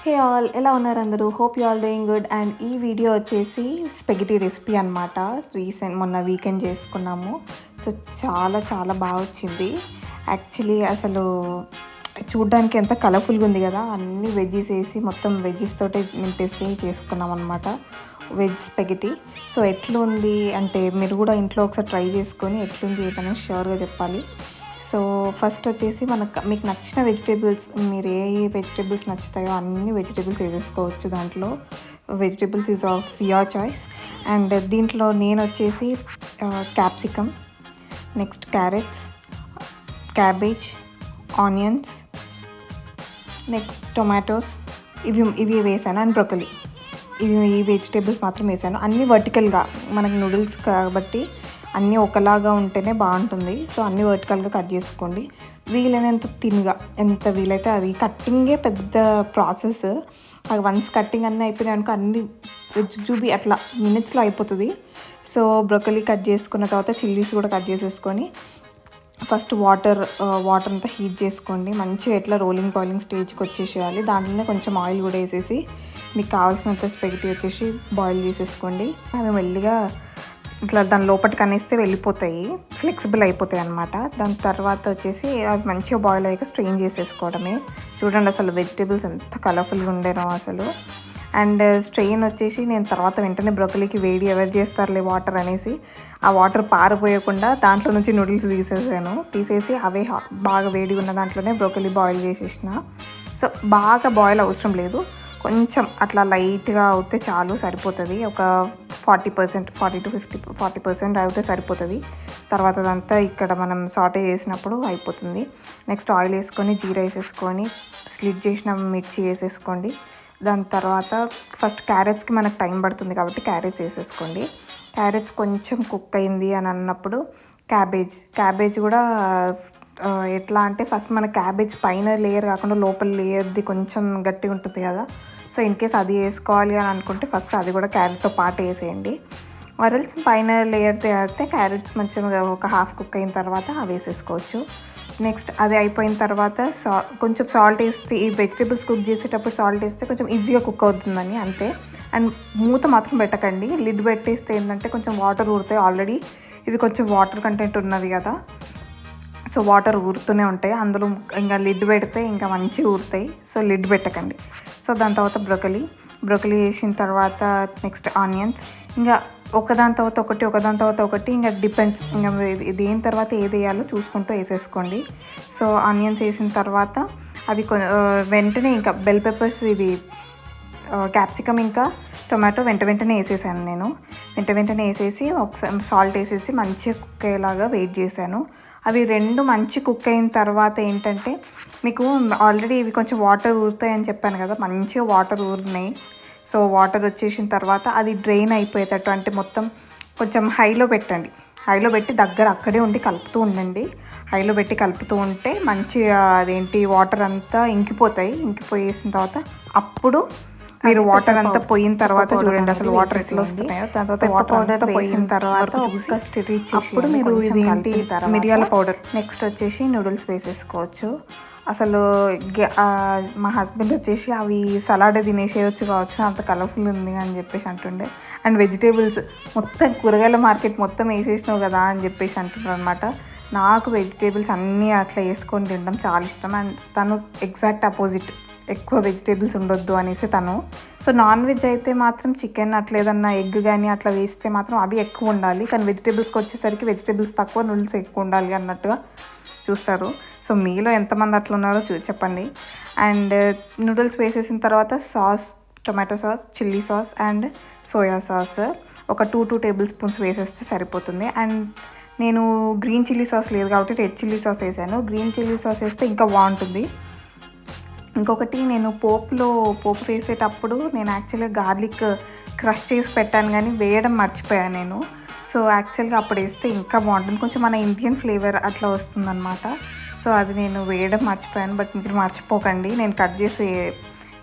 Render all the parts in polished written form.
Hey all, ఎలా ఉన్నారు అందరూ? Hope you all doing good. And ఈ వీడియో వచ్చేసి స్పెగటీ రెసిపీ అనమాట. మొన్న వీకెండ్ చేసుకున్నాము. సో చాలా చాలా బాగా వచ్చింది. యాక్చువల్లీ అసలు చూడ్డానికి ఎంత కలర్ఫుల్గా ఉంది కదా, అన్ని వెజ్జెస్ వేసి మొత్తం వెజ్జెస్ తోటి నింపేసి చేసుకున్నాం అనమాట వెజ్ స్పెగటీ. సో ఎట్లుంది అంటే మీరు కూడా ఇంట్లో ఒకసారి ట్రై చేసుకొని ఎట్లుంది ఏదైనా ష్యూర్గా చెప్పాలి. సో ఫస్ట్ వచ్చేసి మీకు నచ్చిన వెజిటేబుల్స్, మీరు ఏ వెజిటేబుల్స్ నచ్చుతాయో అన్ని వెజిటేబుల్స్ వేసేసుకోవచ్చు దాంట్లో. Vegetables is of your choice. And దీంట్లో నేను వచ్చేసి capsicum, next carrots, cabbage, onions, next tomatoes ఇవి వేసాను. అండ్ బ్రొకలీ, ఈ వెజిటేబుల్స్ మాత్రం వేసాను. అన్నీ వర్టికల్గా, మనకి నూడిల్స్ కాబట్టి అన్నీ ఒకలాగా ఉంటేనే బాగుంటుంది. సో అన్నీ వర్టికల్గా కట్ చేసుకోండి, వీలైనంత తిన్గా, ఎంత వీలైతే అది. కట్టింగే పెద్ద ప్రాసెస్. అది వన్స్ కట్టింగ్ అన్నీ అయిపోయినాయి అనుకో అన్ని జుజుబి అట్లా మినిట్స్లో అయిపోతుంది. సో బ్రొకలీ కట్ చేసుకున్న తర్వాత చిల్లీస్ కూడా కట్ చేసేసుకొని ఫస్ట్ వాటర్ అంతా హీట్ చేసుకోండి. మంచిగా ఎట్లా బాయిలింగ్ స్టేజ్కి వచ్చేసేయాలి. దాంట్లోనే కొంచెం ఆయిల్ కూడా వేసేసి మీకు కావాల్సినంత స్పెగటీ వచ్చేసి బాయిల్ చేసేసుకోండి. అవి మెల్లిగా ఇట్లా దాని లోపలికి అనేస్తే వెళ్ళిపోతాయి, ఫ్లెక్సిబుల్ అయిపోతాయి అన్నమాట. దాని తర్వాత వచ్చేసి అవి మంచిగా బాయిల్ అయ్యాక స్ట్రెయిన్ చేసేసుకోవడమే. చూడండి అసలు వెజిటేబుల్స్ ఎంత కలర్ఫుల్గా ఉండేనో అసలు. అండ్ స్ట్రెయిన్ వచ్చేసి నేను తర్వాత వెంటనే బ్రొకలీకి వేడి ఎవరు చేస్తారులే వాటర్ అనేసి ఆ వాటర్ పారిపోయకుండా దాంట్లో నుంచి నూడిల్స్ తీసేసి అవే బాగా వేడి ఉన్న దాంట్లోనే బ్రొకలీ బాయిల్ చేసేసిన. సో బాగా బాయిల్ అవసరం లేదు, కొంచెం అట్లా లైట్గా అవుతే చాలు, సరిపోతుంది. ఒక 40% 40% అయితే సరిపోతుంది. తర్వాత అదంతా ఇక్కడ మనం సాటే చేసినప్పుడు అయిపోతుంది. నెక్స్ట్ ఆయిల్ వేసుకొని జీరా వేసేసుకొని స్లిట్ చేసిన మిర్చి వేసేసుకోండి. దాని తర్వాత ఫస్ట్ క్యారెట్స్కి మనకు టైం పడుతుంది కాబట్టి క్యారెట్స్ వేసేసుకోండి. క్యారెట్స్ కొంచెం కుక్ అయింది అని అన్నప్పుడు క్యాబేజ్ కూడా ఎట్లా అంటే ఫస్ట్ మన క్యాబేజ్ పైన లేయర్ కాకుండా లోపల లేయర్ది కొంచెం గట్టిగా ఉంటుంది కదా. సో ఇన్ కేస్ అది వేసుకోవాలి అని అనుకుంటే ఫస్ట్ అది కూడా క్యారెట్తో పాటు వేసేయండి. ఆరెల్స్ పైన లేయర్ అయితే క్యారెట్స్ మంచిగా ఒక హాఫ్ కుక్ అయిన తర్వాత అవి వేసేసుకోవచ్చు. నెక్స్ట్ అది అయిపోయిన తర్వాత కొంచెం సాల్ట్ వేస్తే, ఈ వెజిటేబుల్స్ కుక్ చేసేటప్పుడు సాల్ట్ వేస్తే కొంచెం ఈజీగా కుక్ అవుతుందని అంతే. అండ్ మూత మాత్రం పెట్టకండి, లిడ్ పెట్టేస్తే ఏంటంటే కొంచెం వాటర్ ఊరుతాయి. ఆల్రెడీ ఇవి కొంచెం వాటర్ కంటెంట్ ఉన్నది కదా, సో వాటర్ ఊరుతూనే ఉంటాయి అందులో. ఇంకా లిడ్ పెడితే ఇంకా మంచిగా ఊరుతాయి, సో లిడ్ పెట్టకండి. సో దాని తర్వాత బ్రొకలీ వేసిన తర్వాత నెక్స్ట్ ఆనియన్స్, ఇంకా ఒకదాని తర్వాత ఒకటి ఇంకా డిపెండ్స్, ఇంకా దేని తర్వాత ఏది వేయాలో చూసుకుంటూ వేసేసుకోండి. సో ఆనియన్స్ వేసిన తర్వాత అవి వెంటనే ఇంకా బెల్ పెప్పర్స్, ఇది క్యాప్సికమ్ ఇంకా టొమాటో వెంటనే వేసేసాను నేను. వెంటనే వేసేసి ఒకసారి సాల్ట్ వేసేసి మంచిగా కుక్ అయ్యేలాగా వెయిట్ చేశాను. అవి రెండు మంచి కుక్ అయిన తర్వాత ఏంటంటే మీకు ఆల్రెడీ ఇవి కొంచెం వాటర్ ఊరుతాయని చెప్పాను కదా, మంచిగా వాటర్ ఊరినాయి. సో వాటర్ వచ్చేసిన తర్వాత అది డ్రైన్ అయిపోయేటట్టు, అంటే మొత్తం కొంచెం హైలో పెట్టి దగ్గర అక్కడే ఉండి కలుపుతూ ఉండండి. హైలో పెట్టి కలుపుతూ ఉంటే మంచిగా వాటర్ అంతా ఇంకిపోయేసిన తర్వాత అప్పుడు మీరు వాటర్ అంతా పోయిన తర్వాత చూడండి అసలు వాటర్ ఎట్లా వస్తున్నాయో. దాని తర్వాత వాటర్ అంతా పోయిన తర్వాత ఒక స్టిర్ ఇచ్చి అప్పుడు మీరు ఇది మిరియాల పౌడర్, నెక్స్ట్ వచ్చేసి నూడిల్స్ వేసేసుకోవచ్చు. అసలు మా హస్బెండ్ వచ్చేసి అవి సలాడే తినేసేయచ్చు కావచ్చు, అంత కలర్ఫుల్ ఉంది అని చెప్పేసి అంటుండే. అండ్ వెజిటేబుల్స్ మొత్తం కూరగాయల మార్కెట్ మొత్తం వేసేసినావు కదా అని చెప్పేసి అంటున్నారు అనమాట. నాకు వెజిటేబుల్స్ అన్నీ అట్లా వేసుకొని తినడం చాలా ఇష్టం. అండ్ తను ఎగ్జాక్ట్ అపోజిట్, ఎక్కువ వెజిటేబుల్స్ ఉండొద్దు అనేసి తను. సో నాన్ వెజ్ అయితే మాత్రం చికెన్ అట్లా ఏదన్నా ఎగ్ కానీ అట్లా వేస్తే మాత్రం అవి ఎక్కువ ఉండాలి, కానీ వెజిటేబుల్స్కి వచ్చేసరికి వెజిటేబుల్స్ తక్కువ నూడిల్స్ ఎక్కువ ఉండాలి అన్నట్టుగా చూస్తారు. సో మీలో ఎంతమంది అట్లా ఉన్నారో చెప్పండి. అండ్ నూడిల్స్ వేసేసిన తర్వాత sauce, tomato sauce, chilli sauce and soya sauce ఒక 2 టేబుల్ స్పూన్స్ వేసేస్తే సరిపోతుంది. అండ్ నేను గ్రీన్ చిల్లీ సాస్ లేదు కాబట్టి రెడ్ చిల్లీ సాస్ వేసాను. గ్రీన్ చిల్లీ సాస్ వేస్తే ఇంకా బాగుంటుంది. ఇంకొకటి, నేను పోపు వేసేటప్పుడు నేను యాక్చువల్గా గార్లిక్ క్రష్ చేసి పెట్టాను కానీ వేయడం మర్చిపోయాను నేను. సో యాక్చువల్గా అప్పుడు వేస్తే ఇంకా బాగుంటుంది, కొంచెం మన ఇండియన్ ఫ్లేవర్ అట్లా వస్తుందన్నమాట. సో అది నేను వేయడం మర్చిపోయాను, బట్ మీరు మర్చిపోకండి, నేను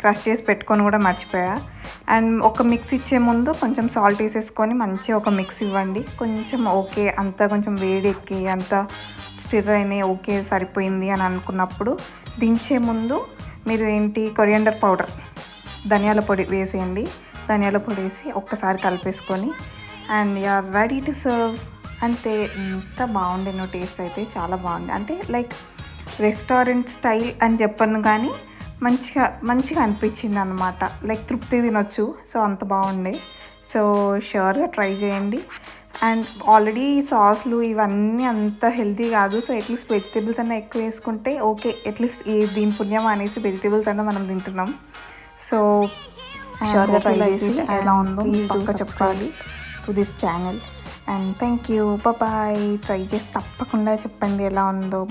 క్రష్ చేసి పెట్టుకొని కూడా మర్చిపోయా. అండ్ ఒక మిక్స్ ఇచ్చే ముందు కొంచెం సాల్ట్ వేసేసుకొని మంచిగా ఒక మిక్స్ ఇవ్వండి. కొంచెం ఓకే అంతా కొంచెం వేడి ఎక్కి అంతా స్టిర్ అయినాయి, ఓకే సరిపోయింది అని అనుకున్నప్పుడు దించే ముందు మీరు కొరియాండర్ పౌడర్ ధనియాల పొడి వేసేయండి. ధనియాల పొడి వేసి ఒక్కసారి కలిపేసుకొని and you are ready to serve. అంతే. ఎంత బాగుండేనో టేస్ట్ అయితే చాలా బాగుంది. అంటే లైక్ రెస్టారెంట్ స్టైల్ అని చెప్పను కానీ మంచిగా అనిపించింది అనమాట. లైక్ తృప్తి తినొచ్చు. సో అంత బాగుండే. సో ష్యూర్గా ట్రై చేయండి. అండ్ ఆల్రెడీ సాస్లు ఇవన్నీ అంత హెల్తీ కాదు. సో అట్లీస్ట్ వెజిటేబుల్స్ అన్నా ఎక్కువ వేసుకుంటే ఓకే, అట్లీస్ట్ దీని పుణ్యం అనేసి వెజిటేబుల్స్ అన్నా మనం తింటున్నాం. సో షూర్గా ట్రై చేసి ఎలా ఉందో పక్కా చెప్పాలి to this channel. And thank you. Bye. Try చేసి తప్పకుండా చెప్పండి ఎలా ఉందో.